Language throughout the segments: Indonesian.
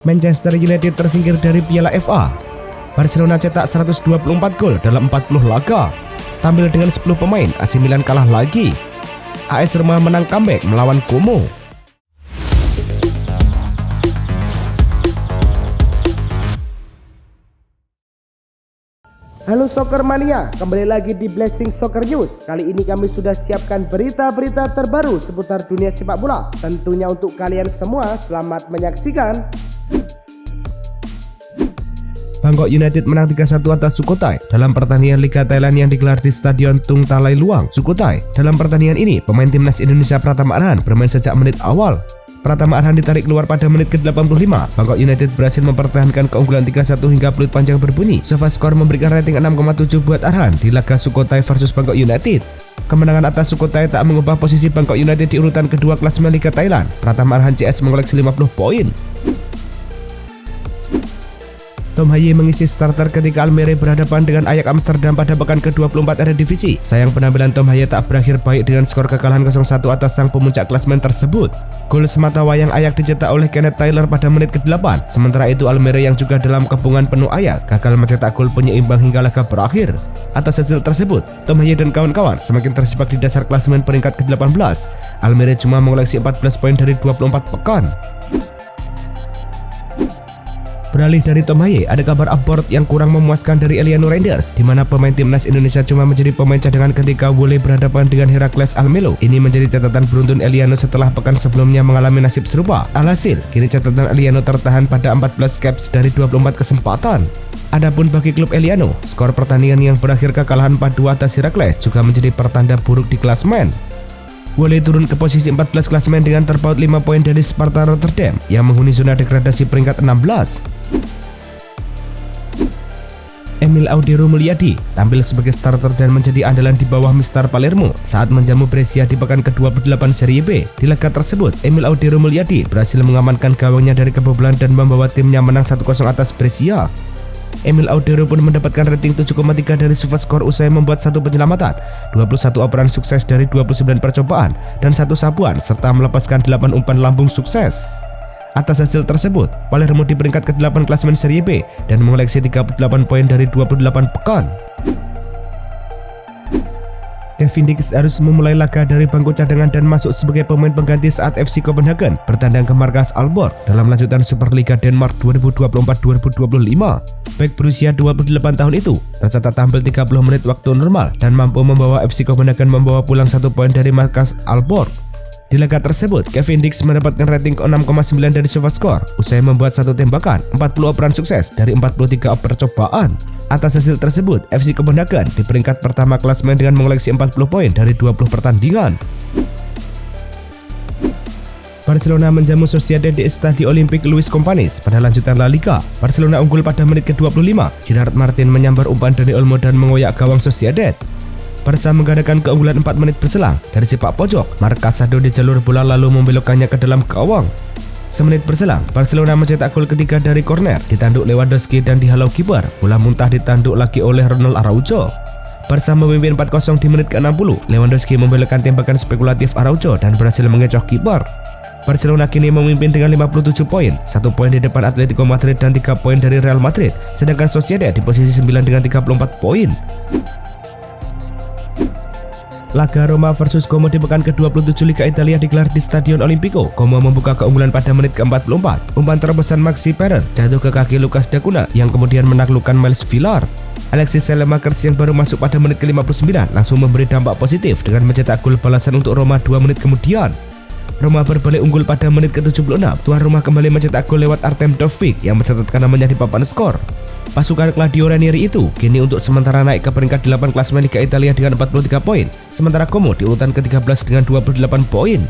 Manchester United tersingkir dari Piala FA. Barcelona cetak 124 gol dalam 40 laga. Tampil dengan 10 pemain, AC Milan kalah lagi. AS Roma menang comeback melawan Como. Halo Soccer Mania, kembali lagi di Blessing Soccer News. Kali ini kami sudah siapkan berita-berita terbaru seputar dunia sepak bola. Tentunya untuk kalian semua, selamat menyaksikan. Bangkok United menang 3-1 atas Sukhothai dalam pertandingan Liga Thailand yang digelar di Stadion Tung Talai Luang, Sukhothai. Dalam pertandingan ini, pemain timnas Indonesia Pratama Arhan bermain sejak menit awal. Pratama Arhan ditarik keluar pada menit ke-85. Bangkok United berhasil mempertahankan keunggulan 3-1 hingga peluit panjang berbunyi. SofaScore memberikan rating 6,7 buat Arhan di laga Sukhothai versus Bangkok United. Kemenangan atas Sukhothai tak mengubah posisi Bangkok United di urutan kedua klasemen Liga Thailand. Pratama Arhan CS mengoleksi 50 poin. Tom Haye mengisi starter ketika Almere berhadapan dengan Ajax Amsterdam pada pekan ke-24 Eredivisie. Sayang penampilan Tom Haye tak berakhir baik dengan skor kekalahan 0-1 atas sang pemuncak klasemen tersebut. Gol semata wayang Ajax dicetak oleh Kenneth Taylor pada menit ke-8. Sementara itu Almere yang juga dalam kepungan penuh Ajax gagal mencetak gol penyeimbang hingga laga berakhir. Atas hasil tersebut, Tom Haye dan kawan-kawan semakin terjebak di dasar klasemen peringkat ke-18. Almere cuma mengoleksi 14 poin dari 24 pekan. Beralih dari Tom Haye, ada kabar abort yang kurang memuaskan dari Eliano Reinders, di mana pemain timnas Indonesia cuma menjadi pemain cadangan ketika Wole berhadapan dengan Heracles Almelo. Ini menjadi catatan beruntun Eliano setelah pekan sebelumnya mengalami nasib serupa. Alhasil, kini catatan Eliano tertahan pada 14 caps dari 24 kesempatan. Adapun bagi klub Eliano, skor pertandingan yang berakhir kekalahan 4-2 atas Heracles juga menjadi pertanda buruk di klasemen. Wole turun ke posisi 14 klasemen dengan terpaut 5 poin dari Sparta Rotterdam yang menghuni zona degradasi peringkat 16. Emil Audero Mulyadi tampil sebagai starter dan menjadi andalan di bawah Mistar Palermo saat menjamu Brescia di pekan ke-28 Serie B. Di laga tersebut, Emil Audero Mulyadi berhasil mengamankan gawangnya dari kebobolan dan membawa timnya menang 1-0 atas Brescia. Emil Audero pun mendapatkan rating 7,3 dari SofaScore usai membuat 1 penyelamatan, 21 operan sukses dari 29 percobaan, dan 1 sabuan serta melepaskan 8 umpan lambung sukses. Atas hasil tersebut, Palermo di peringkat ke-8 klasemen Serie B dan mengoleksi 38 poin dari 28 pekan. Kevin Dix harus memulai laga dari bangku cadangan dan masuk sebagai pemain pengganti saat FC Copenhagen bertandang ke markas Aalborg dalam lanjutan Superliga Denmark 2024-2025. Bek berusia 28 tahun itu tercatat tampil 30 menit waktu normal dan mampu membawa FC Copenhagen membawa pulang 1 poin dari markas Aalborg. Di laga tersebut, Kevin Dix mendapatkan rating 6,9 dari SofaScore usai membuat 1 tembakan, 40 operan sukses dari 43 percobaan. Atas hasil tersebut, FC Copenhagen di peringkat pertama klasemen dengan mengoleksi 40 poin dari 20 pertandingan. Barcelona menjamu Sociedad di Estadio Olímpic Luis Companys pada lanjutan La Liga. Barcelona unggul pada menit ke-25. Gerard Martin menyambar umpan Dani Olmo dan mengoyak gawang Sociedad. Barca menggandakan keunggulan 4 menit berselang dari sepak pojok. Marc Casado di jalur bola lalu membelokkannya ke dalam gawang. Semenit berselang, Barcelona mencetak gol ketiga dari corner, ditanduk Lewandowski dan dihalau kiper. Bola muntah ditanduk lagi oleh Ronald Araujo. Barca memimpin 4-0 di menit ke-60. Lewandowski membelokkan tembakan spekulatif Araujo dan berhasil mengecoh kiper. Barcelona kini memimpin dengan 57 poin, 1 poin di depan Atletico Madrid dan 3 poin dari Real Madrid. Sedangkan Sociedad di posisi 9 dengan 34 poin. Laga Roma versus Como di pekan ke-27 Liga Italia digelar di Stadion Olimpico. Como membuka keunggulan pada menit ke-44. Umpan terobosan Maxi Perrer jatuh ke kaki Lucas Dacuna yang kemudian menaklukkan Miles Villar. Alexis Saelemaekers yang baru masuk pada menit ke-59 langsung memberi dampak positif dengan mencetak gol balasan untuk Roma 2 menit kemudian. Roma berbalik unggul pada menit ke-76. Tuan rumah kembali mencetak gol lewat Artem Dovbyk yang mencatatkan namanya di papan skor. Pasukan Claudio Ranieri itu kini untuk sementara naik ke peringkat 8 klasemen Liga Italia dengan 43 poin, sementara Como di urutan ke-13 dengan 28 poin.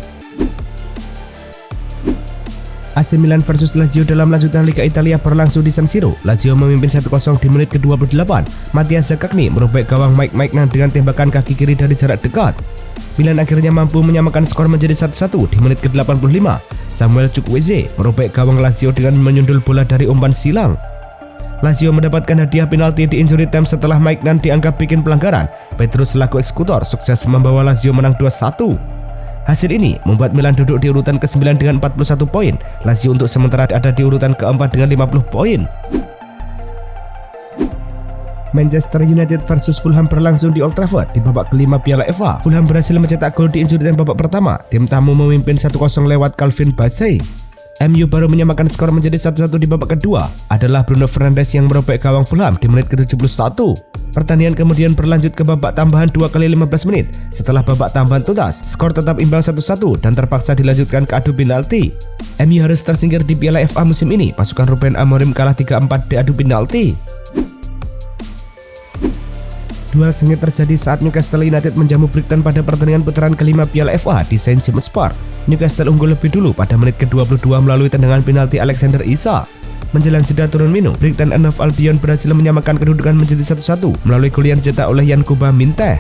AC Milan versus Lazio dalam lanjutan Liga Italia berlangsung di San Siro. Lazio memimpin 1-0 di menit ke-28. Mattias Zaccagni merobek gawang Mike Maignan dengan tembakan kaki kiri dari jarak dekat. Milan akhirnya mampu menyamakan skor menjadi 1-1 di menit ke-85. Samuel Chukwueze merobek gawang Lazio dengan menyundul bola dari umpan silang. Lazio mendapatkan hadiah penalti di injury time setelah Maignan dianggap bikin pelanggaran. Petrus selaku eksekutor sukses membawa Lazio menang 2-1. Hasil ini membuat Milan duduk di urutan ke-9 dengan 41 poin. Lazio untuk sementara ada di urutan ke-4 dengan 50 poin. Manchester United versus Fulham berlangsung di Old Trafford di babak kelima Piala FA. Fulham berhasil mencetak gol di injury time babak pertama. Tim tamu memimpin 1-0 lewat Calvin Bassey. MU baru menyamakan skor menjadi 1-1 di babak kedua. Adalah Bruno Fernandes yang merobek gawang Fulham di menit ke-71. Pertandingan kemudian berlanjut ke babak tambahan 2 kali 15 menit. Setelah babak tambahan tuntas, skor tetap imbang 1-1 dan terpaksa dilanjutkan ke adu penalti. MU harus tersingkir di Piala FA musim ini. Pasukan Ruben Amorim kalah 3-4 di adu penalti. Duel sengit terjadi saat Newcastle United menjamu Brighton pada pertandingan putaran kelima Piala FA di St James Park. Newcastle unggul lebih dulu pada menit ke-22 melalui tendangan penalti Alexander Isak. Menjelang jeda turun minum, Brighton and Hove Albion berhasil menyamakan kedudukan menjadi 1-1 melalui gol yang dicetak oleh Yankuba Minteh.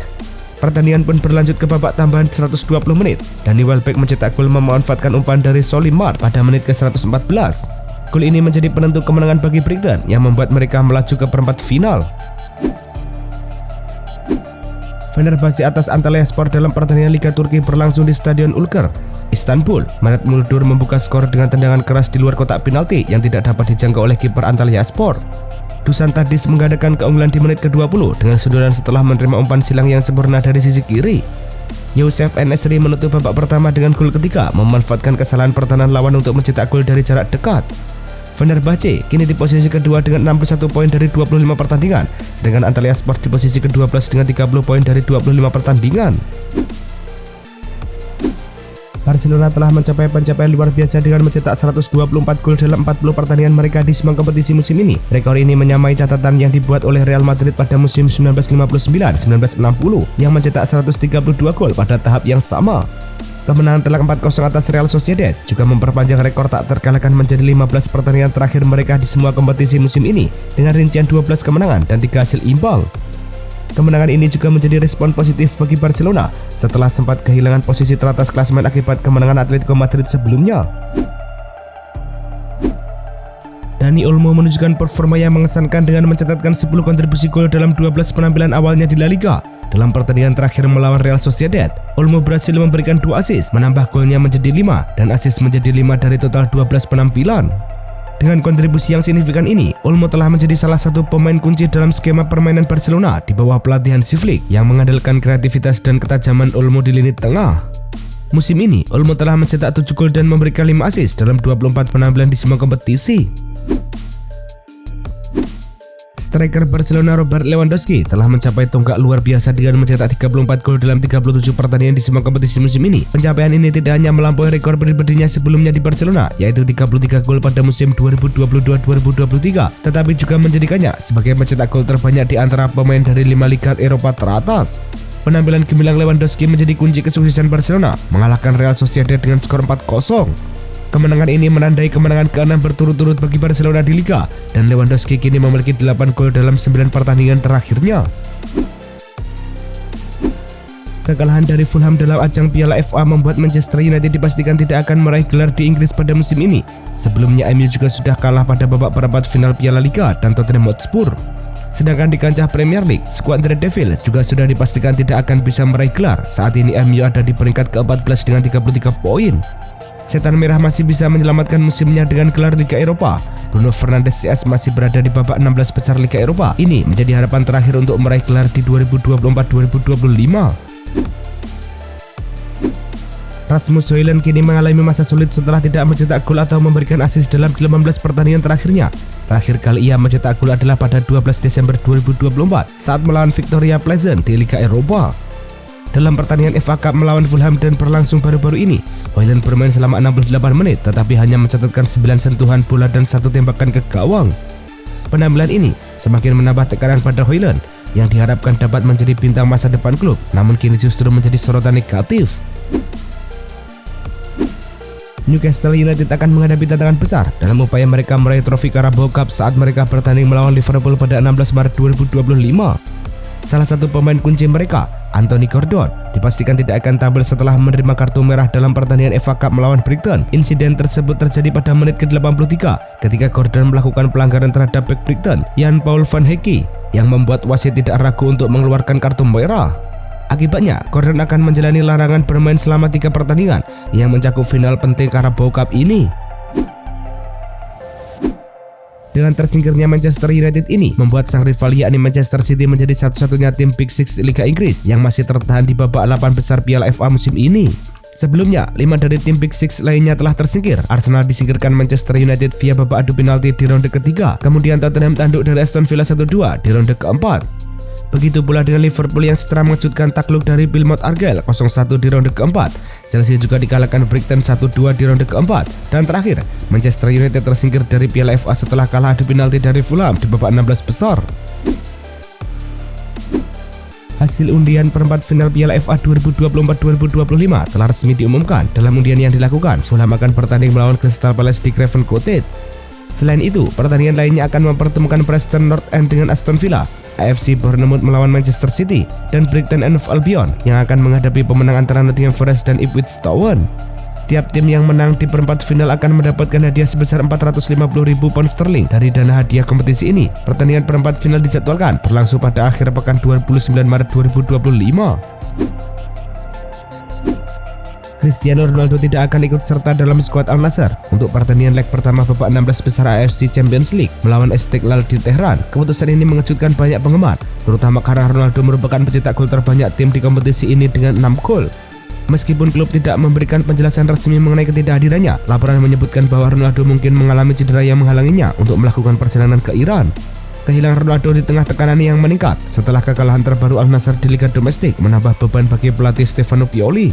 Pertandingan pun berlanjut ke babak tambahan 120 menit. Danny Welbeck mencetak gol memanfaatkan umpan dari Solly March pada menit ke-114. Gol ini menjadi penentu kemenangan bagi Brighton yang membuat mereka melaju ke perempat final. Fenerbahce atas Antalyaspor dalam pertandingan Liga Turki berlangsung di Stadion Ulker, Istanbul. Mehmet Muldur membuka skor dengan tendangan keras di luar kotak penalti yang tidak dapat dijangkau oleh kiper Antalyaspor. Dusan Tadic menggandakan keunggulan di menit ke-20 dengan sundulan setelah menerima umpan silang yang sempurna dari sisi kiri. Youssef En-Nesyri menutup babak pertama dengan gol ketiga, memanfaatkan kesalahan pertahanan lawan untuk mencetak gol dari jarak dekat. Fenerbahce kini di posisi kedua dengan 61 poin dari 25 pertandingan, sedangkan Antalyaspor di posisi ke-12 dengan 30 poin dari 25 pertandingan. Barcelona telah mencapai pencapaian luar biasa dengan mencetak 124 gol dalam 40 pertandingan mereka di semua kompetisi musim ini. Rekor ini menyamai catatan yang dibuat oleh Real Madrid pada musim 1959-1960 yang mencetak 132 gol pada tahap yang sama. Kemenangan telak 4-0 atas Real Sociedad juga memperpanjang rekor tak terkalahkan menjadi 15 pertandingan terakhir mereka di semua kompetisi musim ini dengan rincian 12 kemenangan dan 3 hasil imbang. Kemenangan ini juga menjadi respon positif bagi Barcelona setelah sempat kehilangan posisi teratas klasemen akibat kemenangan Atletico Madrid sebelumnya. Dani Olmo menunjukkan performa yang mengesankan dengan mencatatkan 10 kontribusi gol dalam 12 penampilan awalnya di La Liga. Dalam pertandingan terakhir melawan Real Sociedad, Olmo berhasil memberikan 2 assist, menambah golnya menjadi 5 dan assist menjadi 5 dari total 12 penampilan. Dengan kontribusi yang signifikan ini, Olmo telah menjadi salah satu pemain kunci dalam skema permainan Barcelona di bawah pelatihan Hansi Flick yang mengandalkan kreativitas dan ketajaman Olmo di lini tengah. Musim ini, Olmo telah mencetak 7 gol dan memberikan 5 assist dalam 24 penampilan di semua kompetisi. Striker Barcelona Robert Lewandowski telah mencapai tonggak luar biasa dengan mencetak 34 gol dalam 37 pertandingan di semua kompetisi musim ini. Pencapaian ini tidak hanya melampaui rekor pribadinya sebelumnya di Barcelona, yaitu 33 gol pada musim 2022-2023, tetapi juga menjadikannya sebagai pencetak gol terbanyak di antara pemain dari 5 liga Eropa teratas. Penampilan gemilang Lewandowski menjadi kunci kesuksesan Barcelona, mengalahkan Real Sociedad dengan skor 4-0. Kemenangan ini menandai kemenangan ke-6 berturut-turut bagi Barcelona di Liga, dan Lewandowski kini memiliki 8 gol dalam 9 pertandingan terakhirnya. Kekalahan dari Fulham dalam ajang Piala FA membuat Manchester United dipastikan tidak akan meraih gelar di Inggris pada musim ini. Sebelumnya MU juga sudah kalah pada babak perempat final Piala Liga dan Tottenham Hotspur. Sedangkan di kancah Premier League, skuad Red Devils juga sudah dipastikan tidak akan bisa meraih gelar. Saat ini MU ada di peringkat ke-14 dengan 33 poin. Setan Merah masih bisa menyelamatkan musimnya dengan gelar Liga Eropa. Bruno Fernandes CS masih berada di babak 16 besar Liga Eropa. Ini menjadi harapan terakhir untuk meraih gelar di 2024-2025. Rasmus Højlund kini mengalami masa sulit setelah tidak mencetak gol atau memberikan assist dalam 18 pertandingan terakhirnya. Terakhir kali ia mencetak gol adalah pada 12 Desember 2024 saat melawan Victoria Pleasant di Liga Eropa. Dalam pertandingan FA Cup melawan Fulham dan berlangsung baru-baru ini, Højlund bermain selama 68 menit tetapi hanya mencatatkan 9 sentuhan bola dan 1 tembakan ke gawang. Penampilan ini semakin menambah tekanan pada Højlund yang diharapkan dapat menjadi bintang masa depan klub, namun kini justru menjadi sorotan negatif. Newcastle United akan menghadapi tantangan besar dalam upaya mereka meraih trofi Carabao Cup saat mereka bertanding melawan Liverpool pada 16 Maret 2025. Salah satu pemain kunci mereka, Anthony Gordon, dipastikan tidak akan tampil setelah menerima kartu merah dalam pertandingan FA Cup melawan Brighton. Insiden tersebut terjadi pada menit ke-83 ketika Gordon melakukan pelanggaran terhadap bek Brighton, Jan Paul van Hecke, yang membuat wasit tidak ragu untuk mengeluarkan kartu merah. Akibatnya, Gordon akan menjalani larangan bermain selama 3 pertandingan yang mencakup final penting Carabao Cup ini. Dengan tersingkirnya Manchester United ini membuat sang rival yakni Manchester City menjadi satu-satunya tim Big Six Liga Inggris yang masih tertahan di babak 8 besar Piala FA musim ini. Sebelumnya, 5 dari tim Big Six lainnya telah tersingkir. Arsenal disingkirkan Manchester United via babak adu penalti di ronde ketiga. Kemudian Tottenham tanduk dari Aston Villa 1-2 di ronde keempat. Begitu pula dengan Liverpool yang secara mengejutkan takluk dari Plymouth Argyle 0-1 di ronde keempat. Chelsea juga dikalahkan Brighton 1-2 di ronde keempat. Dan terakhir, Manchester United tersingkir dari Piala FA setelah kalah adu penalti dari Fulham di babak 16 besar. Hasil undian perempat final Piala FA 2024-2025 telah resmi diumumkan. Dalam undian yang dilakukan, Fulham akan bertanding melawan Crystal Palace di Craven Cottage. Selain itu, pertandingan lainnya akan mempertemukan Preston North End dengan Aston Villa, AFC Bournemouth melawan Manchester City, dan Brighton and Hove Albion yang akan menghadapi pemenang antara Nottingham Forest dan Ipswich Town. Tiap tim yang menang di perempat final akan mendapatkan hadiah sebesar 450.000 pound sterling dari dana hadiah kompetisi ini. Pertandingan perempat final dijadwalkan berlangsung pada akhir pekan 29 Maret 2025. Cristiano Ronaldo tidak akan ikut serta dalam skuad Al Nassr untuk pertandingan leg pertama babak 16 besar AFC Champions League melawan Istiqlal di Tehran. Keputusan ini mengejutkan banyak penggemar, terutama karena Ronaldo merupakan pencetak gol terbanyak tim di kompetisi ini dengan 6 gol. Meskipun klub tidak memberikan penjelasan resmi mengenai ketidakhadirannya, laporan menyebutkan bahwa Ronaldo mungkin mengalami cedera yang menghalanginya untuk melakukan perjalanan ke Iran. Kehilangan Ronaldo di tengah tekanan yang meningkat setelah kekalahan terbaru Al Nassr di Liga Domestik menambah beban bagi pelatih Stefano Pioli.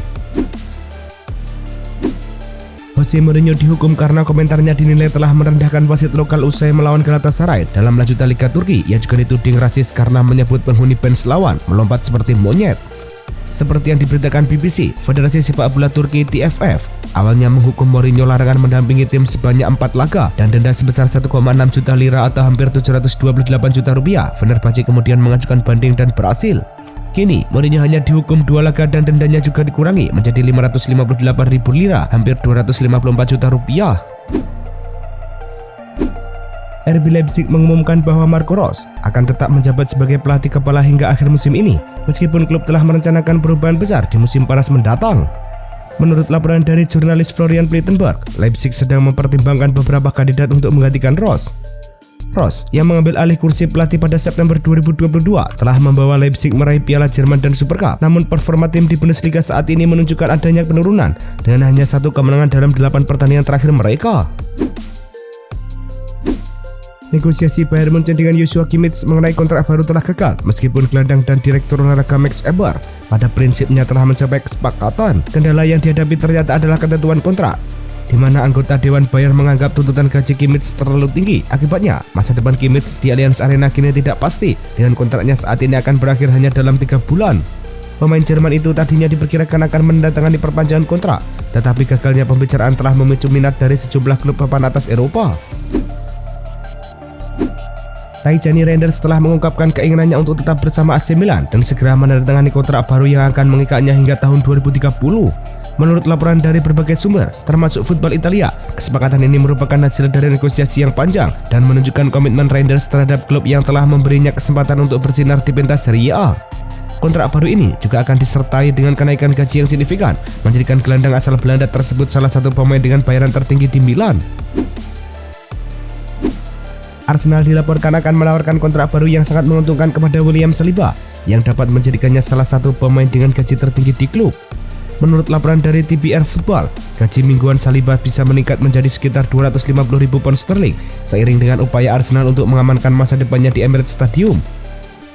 Jose Mourinho dihukum karena komentarnya dinilai telah merendahkan wasit lokal usai melawan Galatasaray dalam lanjutan Liga Turki. Ia juga dituding rasis karena menyebut penghuni bench lawan melompat seperti monyet. Seperti yang diberitakan BBC, Federasi Sepak Bola Turki TFF awalnya menghukum Mourinho larangan mendampingi tim sebanyak 4 laga dan denda sebesar 1,6 juta lira atau hampir 728 juta rupiah. Fenerbahce kemudian mengajukan banding dan berhasil. Kini, Mourinho hanya dihukum 2 laga dan dendanya juga dikurangi menjadi 558.000 lira, hampir 254 juta rupiah. RB Leipzig mengumumkan bahwa Marco Rose akan tetap menjabat sebagai pelatih kepala hingga akhir musim ini, meskipun klub telah merencanakan perubahan besar di musim panas mendatang. Menurut laporan dari jurnalis Florian Plettenberg, Leipzig sedang mempertimbangkan beberapa kandidat untuk menggantikan Rose. Rose, yang mengambil alih kursi pelatih pada September 2022, telah membawa Leipzig meraih Piala Jerman dan Super Cup. Namun performa tim di Bundesliga saat ini menunjukkan adanya penurunan dengan hanya 1 kemenangan dalam 8 pertandingan terakhir mereka. Negosiasi Bayern Munchen dengan Joshua Kimmich mengenai kontrak baru telah gagal, meskipun gelandang dan direktur olahraga Max Eber pada prinsipnya telah mencapai kesepakatan. Kendala yang dihadapi ternyata adalah ketentuan kontrak, di mana anggota Dewan Bayern menganggap tuntutan gaji Kimmich terlalu tinggi. Akibatnya, masa depan Kimmich di Allianz Arena kini tidak pasti, dengan kontraknya saat ini akan berakhir hanya dalam 3 bulan. Pemain Jerman itu tadinya diperkirakan akan mendatangani perpanjangan kontrak, tetapi gagalnya pembicaraan telah memicu minat dari sejumlah klub papan atas Eropa. Tijani Reinders telah mengungkapkan keinginannya untuk tetap bersama AC Milan dan segera menandatangani kontrak baru yang akan mengikatnya hingga tahun 2030. Menurut laporan dari berbagai sumber, termasuk Football Italia, kesepakatan ini merupakan hasil dari negosiasi yang panjang dan menunjukkan komitmen Reinders terhadap klub yang telah memberinya kesempatan untuk bersinar di pentas Serie A. Kontrak baru ini juga akan disertai dengan kenaikan gaji yang signifikan, menjadikan gelandang asal Belanda tersebut salah satu pemain dengan bayaran tertinggi di Milan. Arsenal dilaporkan akan menawarkan kontrak baru yang sangat menguntungkan kepada William Saliba, yang dapat menjadikannya salah satu pemain dengan gaji tertinggi di klub. Menurut laporan dari TBR Football, gaji mingguan Saliba bisa meningkat menjadi sekitar 250.000 pound sterling seiring dengan upaya Arsenal untuk mengamankan masa depannya di Emirates Stadium.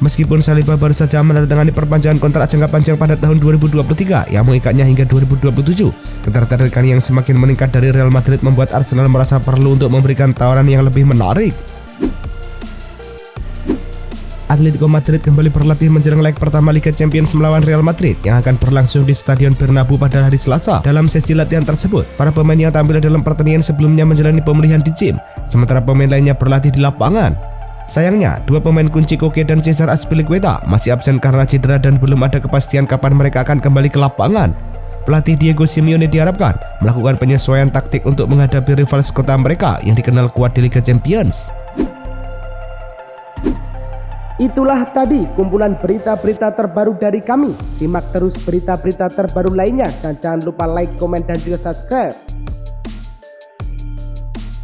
Meskipun Saliba baru saja menandatangani perpanjangan kontrak jangka panjang pada tahun 2023 yang mengikatnya hingga 2027, ketertarikan yang semakin meningkat dari Real Madrid membuat Arsenal merasa perlu untuk memberikan tawaran yang lebih menarik. Atletico Madrid kembali berlatih menjelang leg pertama Liga Champions melawan Real Madrid yang akan berlangsung di Stadion Bernabeu pada hari Selasa. Dalam sesi latihan tersebut, para pemain yang tampil dalam pertandingan sebelumnya menjalani pemulihan di gym, sementara pemain lainnya berlatih di lapangan. Sayangnya, 2 pemain kunci Koke dan Cesar Azpilicueta masih absen karena cedera dan belum ada kepastian kapan mereka akan kembali ke lapangan. Pelatih Diego Simeone diharapkan melakukan penyesuaian taktik untuk menghadapi rival sekota mereka yang dikenal kuat di Liga Champions. Itulah tadi kumpulan berita-berita terbaru dari kami. Simak terus berita-berita terbaru lainnya dan jangan lupa like, komen, dan juga subscribe.